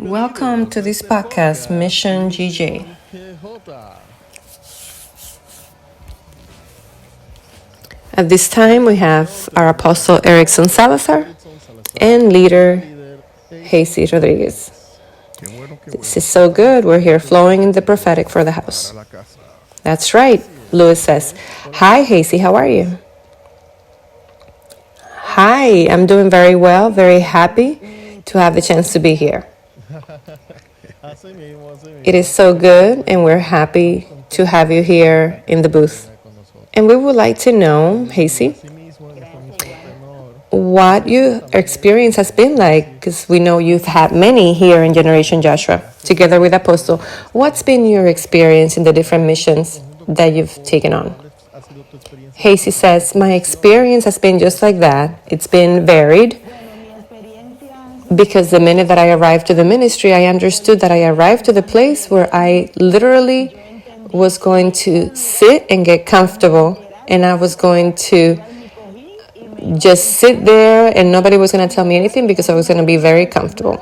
Welcome to this podcast, Mission GJ. At this time, we have our Apostle Erickson Salazar and leader Hazy Rodriguez. This is so good. We're here flowing in the prophetic for the house. That's right. Louis says, "Hi, Hazy. How are you?" Hi, I'm doing very well. Very happy to have the chance to be here. It is so good, and we're happy to have you here in the booth. And we would like to know, Hazy, what your experience has been like, because we know you've had many here in Generation Joshua, together with Apostle. What's been your experience in the different missions that you've taken on? Hazy says, my experience has been just like that. It's been varied, because the minute that I arrived to the ministry, I understood that I arrived to the place where I literally was going to sit and get comfortable, and I was going to just sit there and nobody was going to tell me anything because I was going to be very comfortable.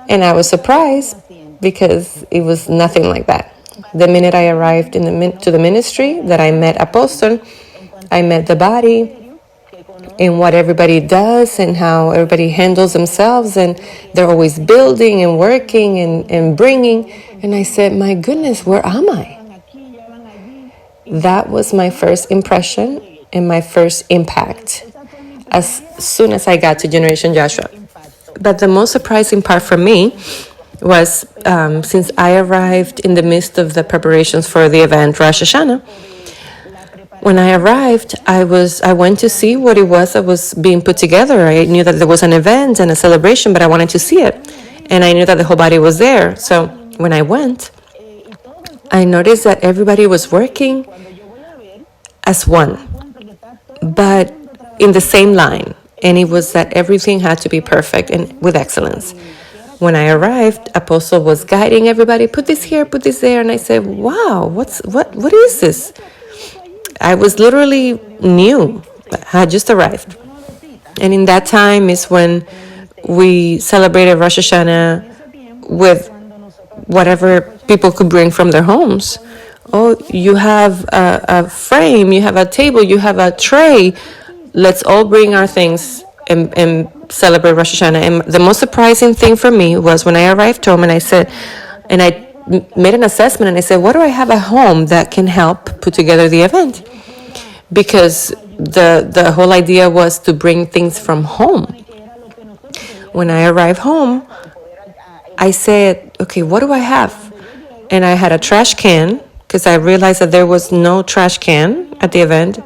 And I was surprised because it was nothing like that. The minute I arrived to the ministry, that I met Apostle, I met the body, and what everybody does and how everybody handles themselves, and they're always building and working and bringing. And I said, my goodness, where am I? That was my first impression and my first impact as soon as I got to Generation Joshua. But the most surprising part for me was since I arrived in the midst of the preparations for the event Rosh Hashanah. When I arrived, I went to see what it was that was being put together. I knew that there was an event and a celebration, but I wanted to see it. And I knew that the whole body was there. So when I went, I noticed that everybody was working as one, but in the same line. And it was that everything had to be perfect and with excellence. When I arrived, Apostle was guiding everybody, put this here, put this there. And I said, wow, what is this? I was literally new. I had just arrived. And in that time is when we celebrated Rosh Hashanah with whatever people could bring from their homes. Oh, you have a frame, you have a table, you have a tray. Let's all bring our things and celebrate Rosh Hashanah. And the most surprising thing for me was when I arrived home and I said, and I made an assessment and I said, what do I have at home that can help put together the event? Because the whole idea was to bring things from home. When I arrived home, I said, okay, what do I have? And I had a trash can, because I realized that there was no trash can at the event.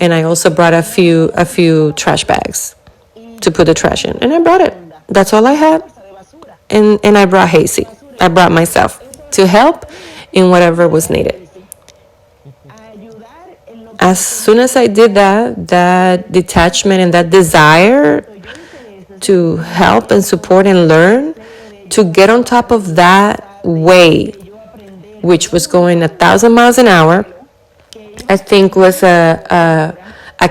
And I also brought a few trash bags to put the trash in. And I brought it. That's all I had. And I brought Hazy. I brought myself to help in whatever was needed. As soon as I did that detachment and that desire to help and support and learn, to get on top of that wave, which was going 1,000 miles an hour, I think was a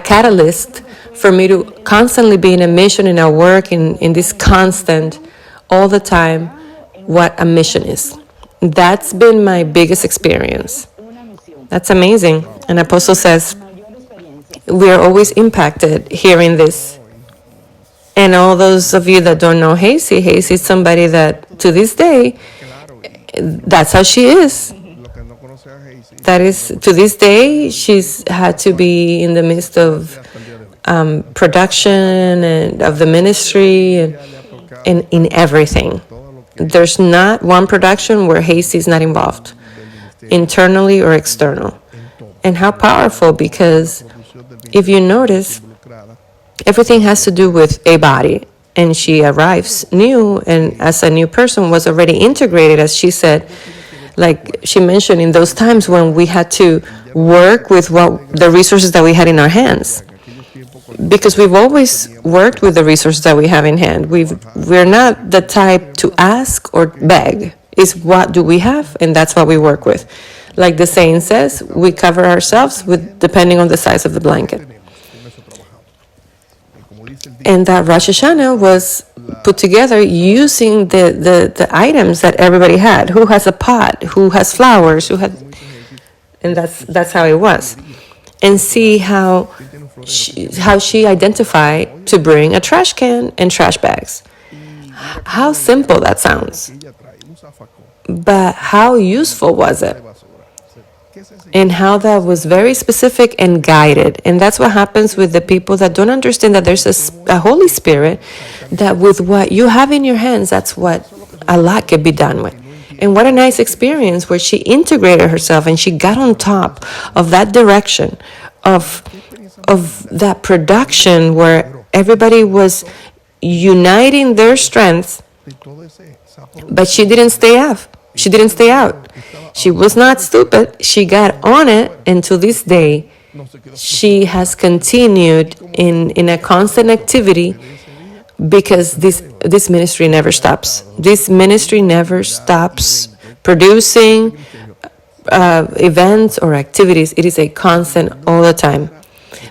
catalyst for me to constantly be in a mission, in a work, in this constant, all the time, what a mission is. That's been my biggest experience. That's amazing. And Apostle says, we are always impacted hearing this. And all those of you that don't know Hazy is somebody that to this day, that's how she is. That is, to this day, she's had to be in the midst of production and of the ministry and in everything. There's not one production where Hazy is not involved, internally or external. And how powerful, because if you notice, everything has to do with a body. And she arrives new, and as a new person was already integrated, as she said, like she mentioned, in those times when we had to work with the resources that we had in our hands. Because we've always worked with the resources that we have in hand. We're not the type to ask or beg. It's what do we have, and that's what we work with. Like the saying says, we cover ourselves with depending on the size of the blanket. And that Rosh Hashanah was put together using the items that everybody had. Who has a pot? Who has flowers? And that's how it was. And see how she identified to bring a trash can and trash bags. How simple that sounds. But how useful was it? And how that was very specific and guided. And that's what happens with the people that don't understand that there's a Holy Spirit, that with what you have in your hands, that's what a lot can be done with. And what a nice experience where she integrated herself and she got on top of that direction of that production where everybody was uniting their strengths, but she didn't stay out. She didn't stay out. She was not stupid. She got on it, and to this day, she has continued in a constant activity, because this ministry never stops. This ministry never stops producing events or activities. It is a constant all the time.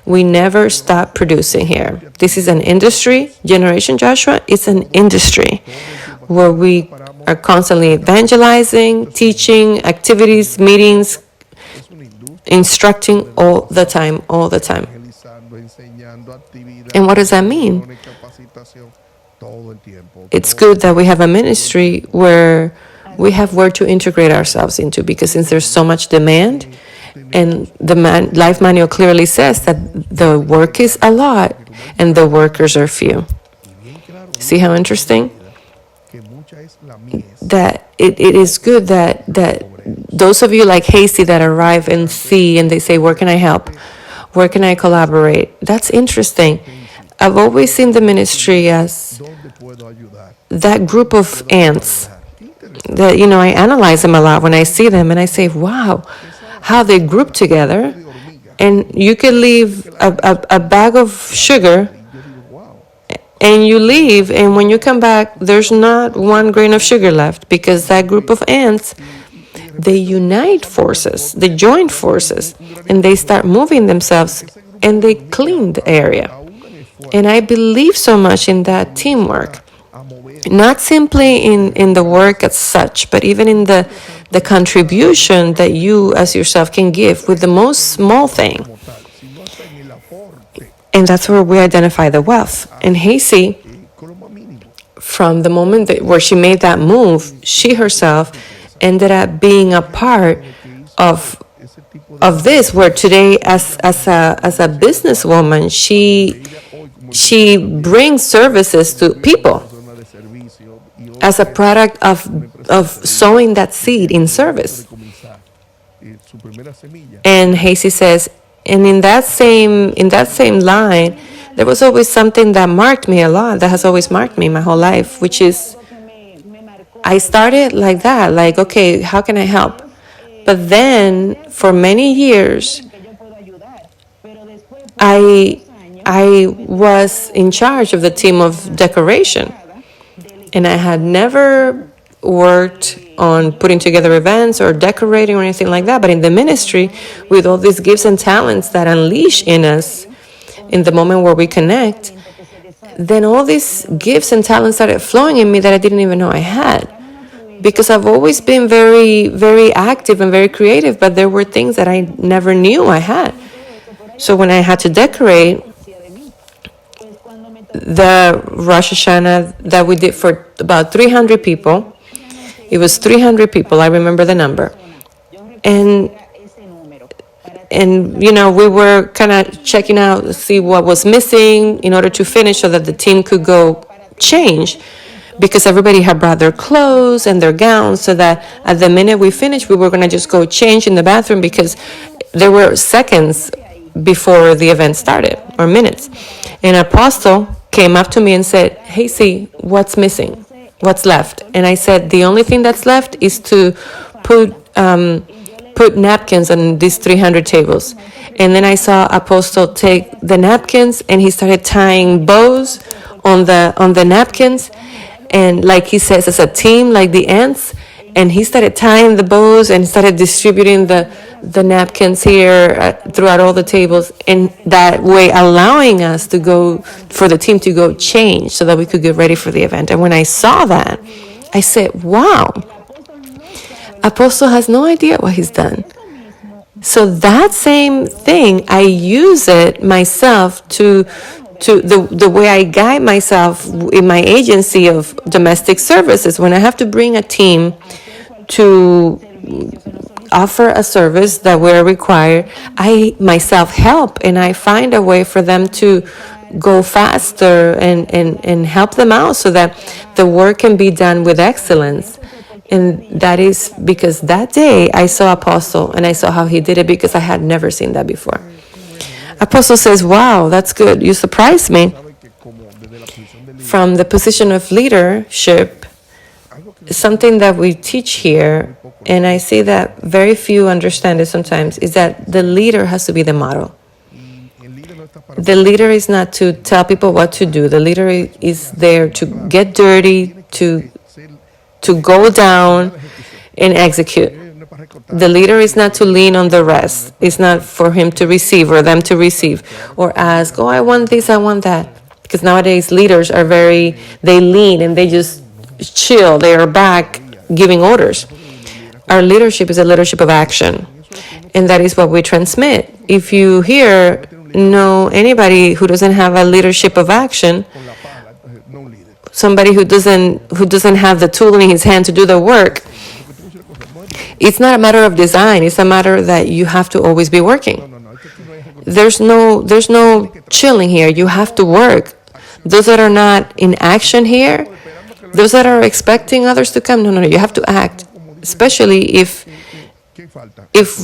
We never stop producing here. This is an industry. Generation Joshua is an industry where we are constantly evangelizing, teaching, activities, meetings, instructing all the time, all the time. And what does that mean? It's good that we have a ministry where we have where to integrate ourselves into, because since there's so much demand, and the life manual clearly says that the work is a lot and the workers are few. See how interesting? That it is good that those of you like Hasty that arrive and see and they say, where can I help? Where can I collaborate? That's interesting. I've always seen the ministry as that group of ants that, I analyze them a lot when I see them, and I say, wow, how they group together. And you can leave a bag of sugar and you leave, and when you come back, there's not 1 grain of sugar left, because that group of ants, they unite forces, they join forces, and they start moving themselves, and they clean the area. And I believe so much in that teamwork, not simply in the work as such, but even in the contribution that you as yourself can give with the most small thing. And that's where we identify the wealth. And Hasty, from the moment where she made that move, she herself ended up being a part of this, where today as a businesswoman, she brings services to people as a product of sowing that seed in service. And Hasty says, and in that same line, there was always something that marked me a lot, that has always marked me my whole life, which is, I started like that, like, okay, how can I help? But then, for many years, I was in charge of the team of decoration. And I had never worked on putting together events or decorating or anything like that. But in the ministry, with all these gifts and talents that unleash in us in the moment where we connect, then all these gifts and talents started flowing in me that I didn't even know I had. Because I've always been very, very active and very creative, but there were things that I never knew I had. So when I had to decorate, the Rosh Hashanah that we did for about 300 people, it was 300 people, I remember the number. And we were kind of checking out to see what was missing in order to finish so that the team could go change, because everybody had brought their clothes and their gowns, so that at the minute we finished, we were going to just go change in the bathroom, because there were seconds before the event started, or minutes. And Apostle came up to me and said, hey, see, what's missing? What's left? And I said, the only thing that's left is to put napkins on these 300 tables. And then I saw Apostle take the napkins, and he started tying bows on the napkins. And like he says, as a team, like the ants. And he started tying the bows and started distributing the napkins here throughout all the tables, in that way allowing us to go, for the team to go change so that we could get ready for the event. And when I saw that, I said, wow, Apostle has no idea what he's done. So that same thing, I use it myself to the way I guide myself in my agency of domestic services. When I have to bring a team to offer a service that we're required, I myself help, and I find a way for them to go faster and help them out so that the work can be done with excellence. And that is because that day I saw Apostle and I saw how he did it, because I had never seen that before. Apostle says, wow, that's good. You surprised me. From the position of leadership, something that we teach here, and I see that very few understand it sometimes, is that the leader has to be the model. The leader is not to tell people what to do. The leader is there to get dirty, to go down and execute. The leader is not to lean on the rest. It's not for him to receive or them to receive or ask, oh, I want this, I want that. Because nowadays leaders are they lean and they just chill. They are back giving orders. Our leadership is a leadership of action. And that is what we transmit. If you here know anybody who doesn't have a leadership of action, somebody who doesn't have the tool in his hand to do the work, it's not a matter of design. It's a matter that you have to always be working. There's no chilling here. You have to work. Those that are not in action here, those that are expecting others to come, no, you have to act. Especially if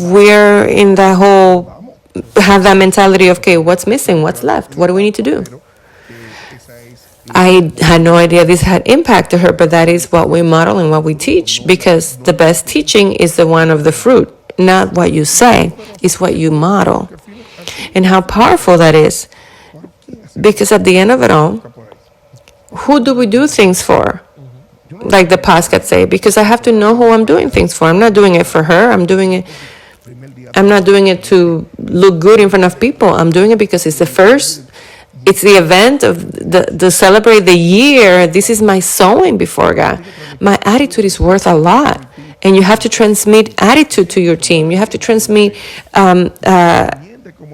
we're in that whole, have that mentality of, okay, what's missing? What's left? What do we need to do? I had no idea this had impacted her, but that is what we model and what we teach, because the best teaching is the one of the fruit, not what you say, it's what you model. And how powerful that is, because at the end of it all, who do we do things for? Like the podcast say, because I have to know who I'm doing things for. I'm not doing it for her. I'm not doing it to look good in front of people. I'm doing it because it's the event of the celebrate the year. This is my sowing before God. My attitude is worth a lot. And you have to transmit attitude to your team. You have to transmit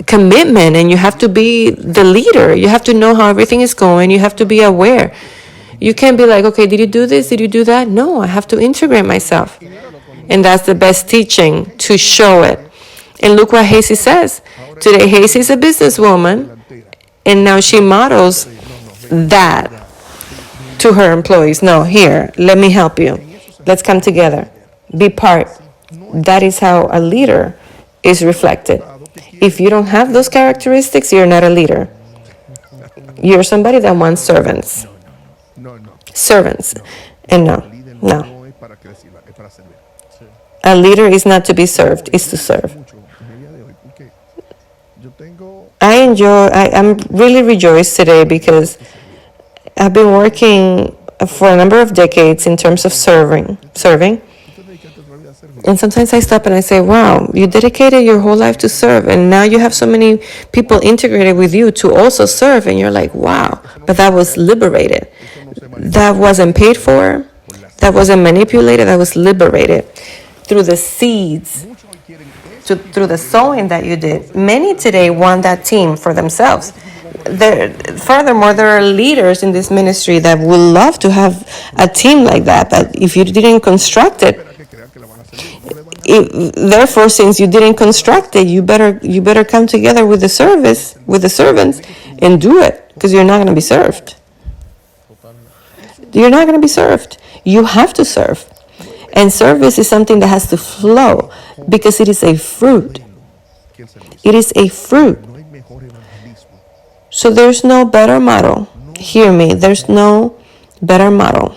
commitment, and you have to be the leader. You have to know how everything is going. You have to be aware. You can't be like, okay, did you do this? Did you do that? No, I have to integrate myself. And that's the best teaching, to show it. And look what Hazy says. Today, Hazy is a businesswoman, and now she models that to her employees. No, here, let me help you. Let's come together. Be part. That is how a leader is reflected. If you don't have those characteristics, you're not a leader. You're somebody that wants servants. Servants. And no. A leader is not to be served, it's to serve. I'm really rejoiced today because I've been working for a number of decades in terms of serving. And sometimes I stop and I say, wow, you dedicated your whole life to serve, and now you have so many people integrated with you to also serve, and you're like, wow, but that was liberated. That wasn't paid for, that wasn't manipulated, that was liberated through the seeds, through the sowing that you did. Many today want that team for themselves. Furthermore, there are leaders in this ministry that would love to have a team like that, but if you didn't construct it, therefore, since you didn't construct it, you better come together with the servants, and do it, because you're not going to be served. You're not going to be served. You have to serve. And service is something that has to flow, because it is a fruit. It is a fruit. So there's no better model. Hear me. There's no better model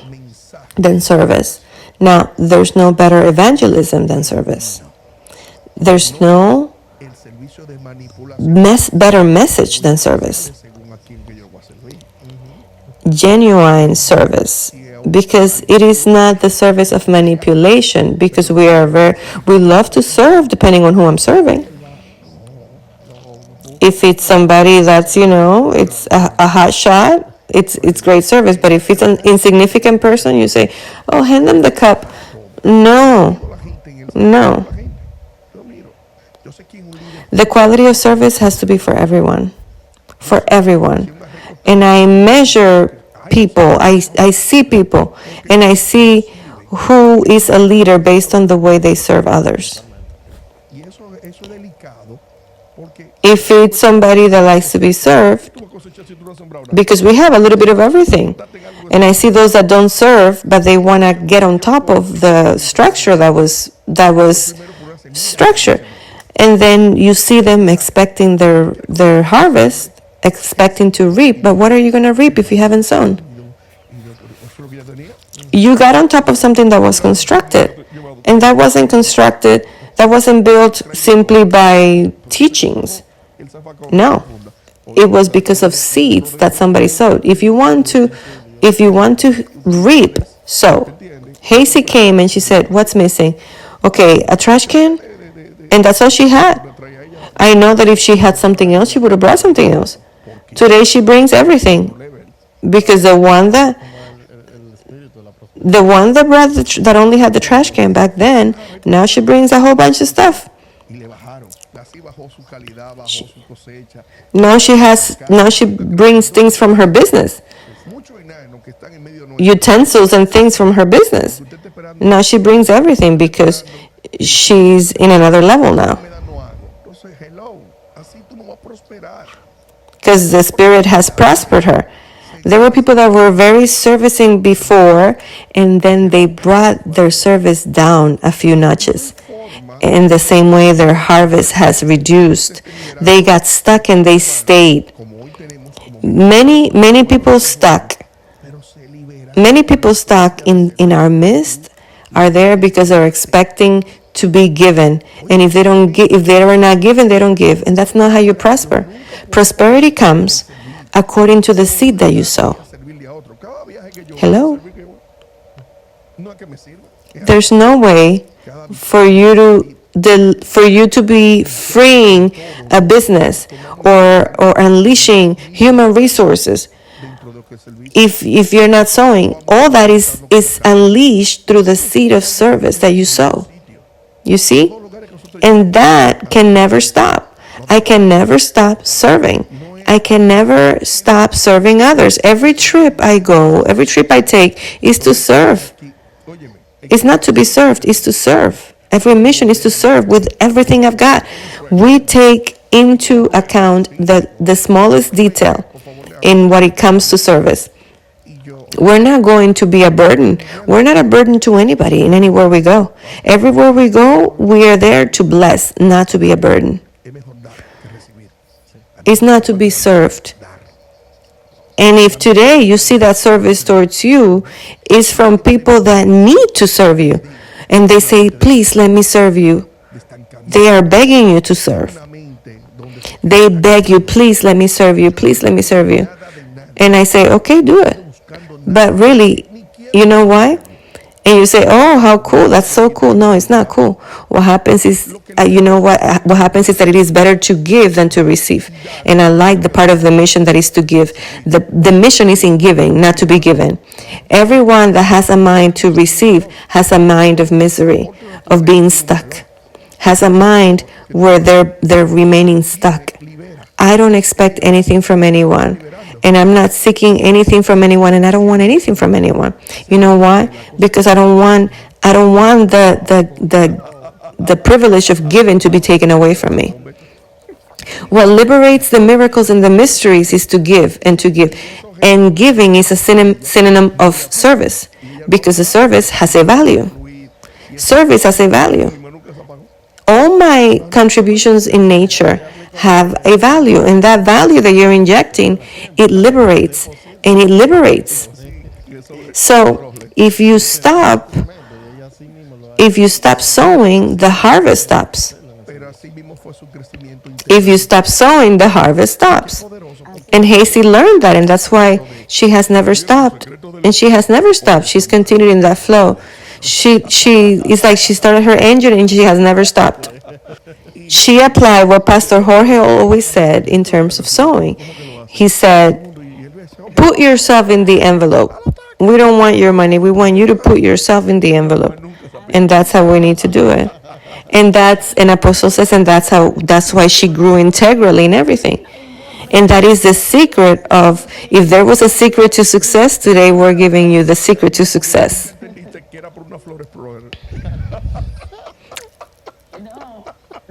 than service. Now, there's no better evangelism than service. There's no better message than service. Genuine service because it is not the service of manipulation, because we love to serve depending on who I'm serving. If it's somebody that's, it's a hot shot, it's great service. But if it's an insignificant person, you say, oh, hand them the cup. No, no. The quality of service has to be for everyone. For everyone. And I measure people, I see people, and I see who is a leader based on the way they serve others. If it's somebody that likes to be served, because we have a little bit of everything. And I see those that don't serve, but they want to get on top of the structure that was structured. And then you see them expecting their harvest, expecting to reap. But what are you going to reap if you haven't sown? You got on top of something that was constructed. And that wasn't constructed, that wasn't built simply by teachings. No. It was because of seeds that somebody sowed. If you want to reap, sow. Hazy came and she said, what's missing? Okay, a trash can? And that's all she had. I know that if she had something else, she would have brought something else. Today she brings everything. Because the one that that only had the trash can back then, now she brings a whole bunch of stuff. Now she brings things from her business. Utensils and things from her business. Now she brings everything because she's in another level now. Because the Spirit has prospered her. There were people that were very servicing before, and then they brought their service down a few notches. In the same way, their harvest has reduced. They got stuck and they stayed. Many people stuck. Many people stuck in our midst are there because they're expecting to be given, and if they are not given, they don't give, and that's not how you prosper. Prosperity comes according to the seed that you sow. Hello? There's no way for you to be freeing a business or unleashing human resources if you're not sowing. All that is unleashed through the seed of service that you sow. You see? And that can never stop. I can never stop serving. I can never stop serving others. Every trip I go, every trip I take is to serve. It's not to be served, it's to serve. Every mission is to serve with everything I've got. We take into account the smallest detail in what it comes to service. We're not going to be a burden. We're not a burden to anybody in anywhere we go. Everywhere we go, we are there to bless, not to be a burden. It's not to be served. And if today you see that service towards you is from people that need to serve you, and they say, please let me serve you, they are begging you to serve. They beg you, please let me serve you, please let me serve you. And I say, okay, do it. But really, you know why? And you say, oh, how cool, that's so cool. No, it's not cool. What happens is, what happens is that it is better to give than to receive. And I like the part of the mission that is to give. The mission is in giving, not to be given. Everyone that has a mind to receive has a mind of misery, of being stuck, has a mind where they're remaining stuck. I don't expect anything from anyone. And I'm not seeking anything from anyone, and I don't want anything from anyone. You know why? Because I don't want the privilege of giving to be taken away from me. What liberates the miracles and the mysteries is to give and to give. And giving is a synonym of service, because the service has a value. Service has a value. All my contributions in nature have a value, and that value that you're injecting, it liberates, and it liberates. So if you stop sowing, the harvest stops. If you stop sowing, the harvest stops. And Hazy learned that, and that's why she has never stopped. and she has never stopped. She's continued in that flow. She it's like she started her engine and she has never stopped. She applied what Pastor Jorge always said in terms of sowing. He said, put yourself in the envelope. We don't want your money. We want you to put yourself in the envelope. And that's how we need to do it. And that's an apostle says, and that's why she grew integrally in everything. And that is the secret of, if there was a secret to success, today we're giving you the secret to success.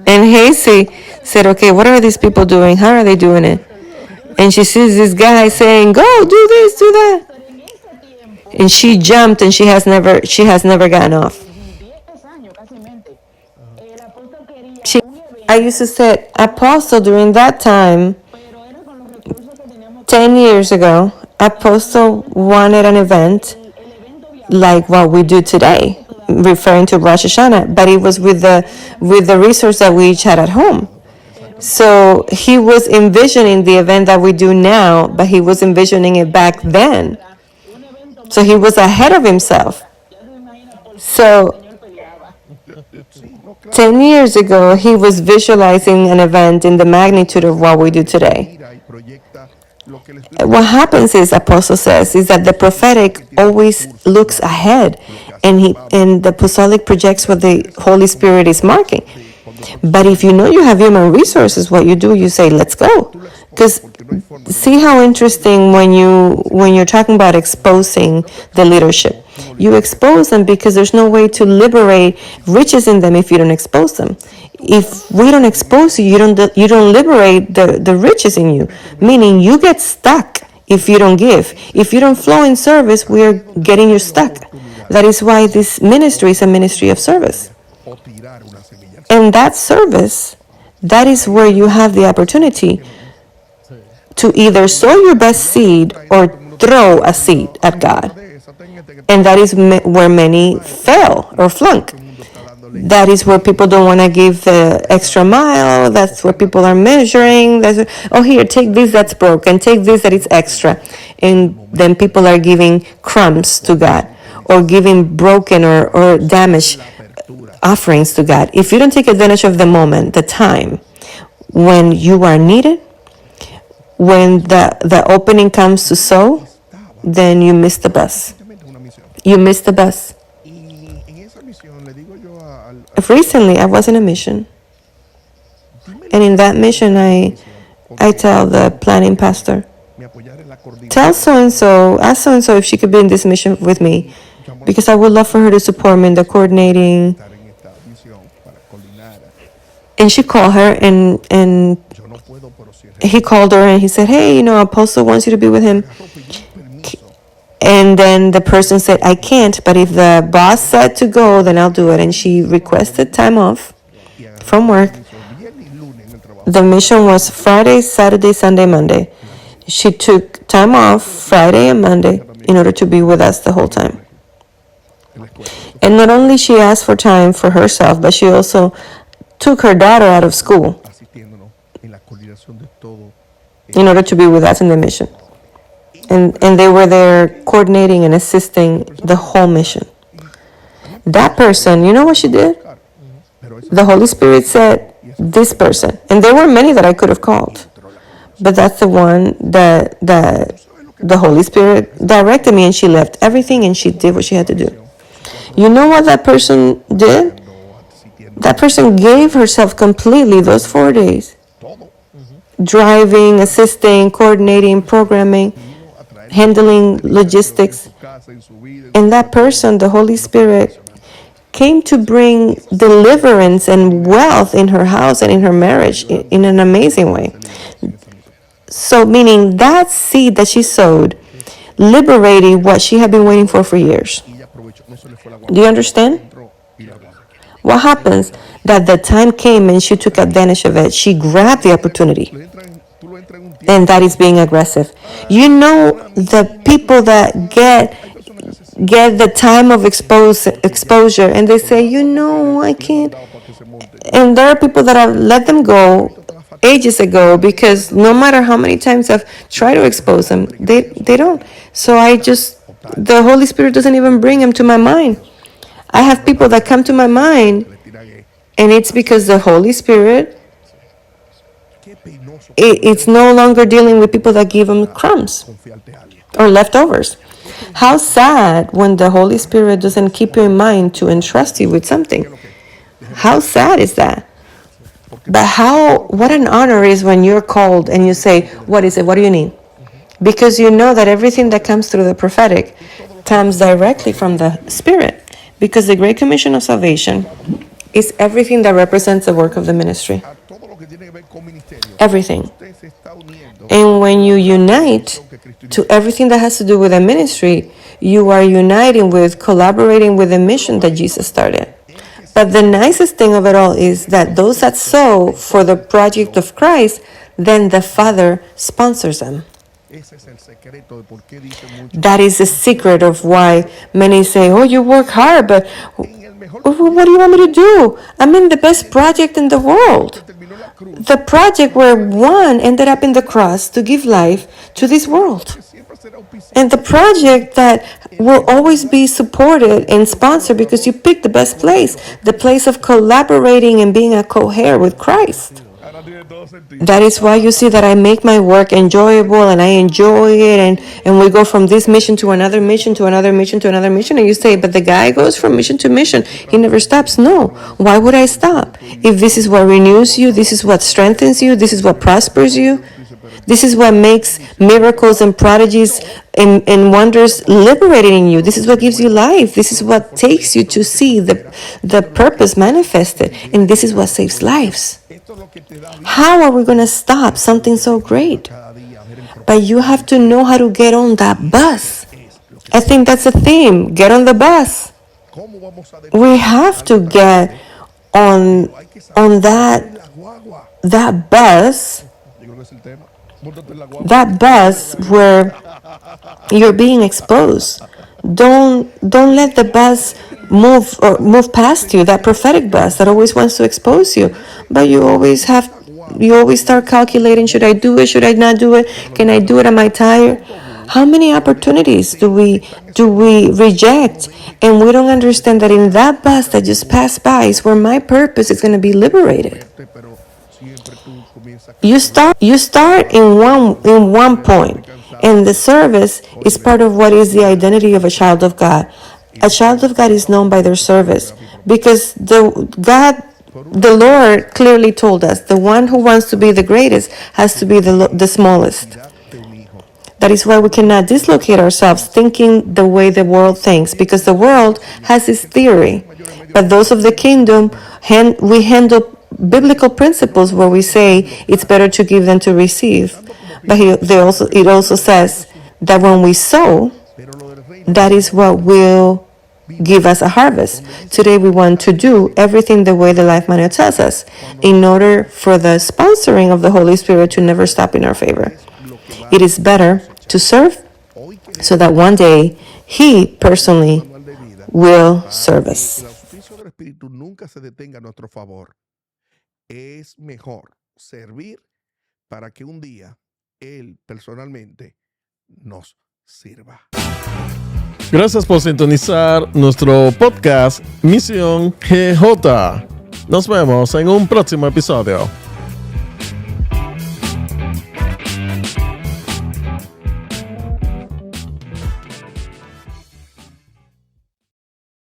And Hazy said, okay, what are these people doing? How are they doing it? And she sees this guy saying, go, do this, do that. And she jumped and she has never gotten off. I used to say, Apostle, during that time, 10 years ago, Apostle wanted an event like what we do today, referring to Rosh Hashanah, but it was with the resource that we each had at home. So he was envisioning the event that we do now, but he was envisioning it back then. So he was ahead of himself. So 10 years ago, he was visualizing an event in the magnitude of what we do today. What happens is, Apostle says, is that the prophetic always looks ahead, and the apostolic projects what the Holy Spirit is marking. But if you know you have human resources, what you do, you say, let's go. Because see how interesting when you're talking about exposing the leadership. You expose them because there's no way to liberate riches in them if you don't expose them. If we don't expose you, you don't liberate the riches in you. Meaning you get stuck if you don't give. If you don't flow in service, we're getting you stuck. That is why this ministry is a ministry of service. And that service, that is where you have the opportunity to either sow your best seed or throw a seed at God. And that is where many fail or flunk. That is where people don't want to give the extra mile. That's where people are measuring. Oh, here, take this that's broken. Take this that is extra. And then people are giving crumbs to God or giving broken or damaged offerings to God. If you don't take advantage of the moment, the time, when you are needed, when the opening comes to sow, then you miss the bus. You miss the bus. Recently, I was in a mission. And in that mission, I tell the planning pastor, tell so-and-so, ask so-and-so if she could be in this mission with me, because I would love for her to support me in the coordinating. And she called her, and he called her, and he said, hey, Apostle wants you to be with him. And then the person said, I can't, but if the boss said to go, then I'll do it. And she requested time off from work. The mission was Friday, Saturday, Sunday, Monday. She took time off Friday and Monday in order to be with us the whole time. And not only she asked for time for herself, but she also took her daughter out of school in order to be with us in the mission. And they were there coordinating and assisting the whole mission. That person, you know what she did? The Holy Spirit said, this person. And there were many that I could have called. But that's the one that the Holy Spirit directed me, and she left everything and she did what she had to do. You know what that person did? That person gave herself completely those 4 days. Driving, assisting, coordinating, programming, handling logistics. And that person, the Holy Spirit, came to bring deliverance and wealth in her house and in her marriage in an amazing way. So meaning that seed that she sowed liberated what she had been waiting for years. Do you understand? What happens? That the time came and she took advantage of it. She grabbed the opportunity. And that is being aggressive. You know, the people that get the time of exposure and they say, I can't. And there are people that have let them go ages ago because no matter how many times I've tried to expose them, they don't. So I just the Holy Spirit doesn't even bring them to my mind. I have people that come to my mind, and it's because the Holy Spirit, it's no longer dealing with people that give them crumbs or leftovers. How sad when the Holy Spirit doesn't keep you in mind to entrust you with something. How sad is that? But what an honor is when you're called and you say, what is it? What do you need? Because you know that everything that comes through the prophetic comes directly from the Spirit. Because the Great Commission of Salvation is everything that represents the work of the ministry. Everything. And when you unite to everything that has to do with the ministry, you are uniting with, collaborating with the mission that Jesus started. But the nicest thing of it all is that those that sow for the project of Christ, then the Father sponsors them. That is the secret of why many say, oh, you work hard, but what do you want me to do? I'm in the best project in the world. The project where one ended up in the cross to give life to this world. And the project that will always be supported and sponsored because you picked the best place, the place of collaborating and being a co-heir with Christ. That is why you see that I make my work enjoyable and I enjoy it, and we go from this mission to another mission to another mission to another mission, and you say, but the guy goes from mission to mission. He never stops. No. Why would I stop? If this is what renews you, this is what strengthens you, this is what prospers you, this is what makes miracles and prodigies and wonders liberated in you. This is what gives you life. This is what takes you to see the purpose manifested. And this is what saves lives. How are we going to stop something so great? But you have to know how to get on that bus. I think that's the theme. Get on the bus. We have to get on that bus. That bus where you're being exposed. Don't let the bus move past you. That prophetic bus that always wants to expose you, but you always start calculating: should I do it? Should I not do it? Can I do it? Am I tired? How many opportunities do we reject? And we don't understand that in that bus that just passed by is where my purpose is going to be liberated. You start in one point, and the service is part of what is the identity of a child of God. A child of God is known by their service because the Lord clearly told us the one who wants to be the greatest has to be the smallest. That is why we cannot dislocate ourselves thinking the way the world thinks, because the world has its theory. But those of the kingdom, we handle biblical principles where we say it's better to give than to receive. But it also says that when we sow, that is what will give us a harvest. Today we want to do everything the way the Life Manual tells us in order for the sponsoring of the Holy Spirit to never stop in our favor. It is better to serve so that one day He personally will serve us. Es mejor servir para que un día Él personalmente nos sirva. Gracias por sintonizar nuestro podcast Misión GJ. Nos vemos en un próximo episodio.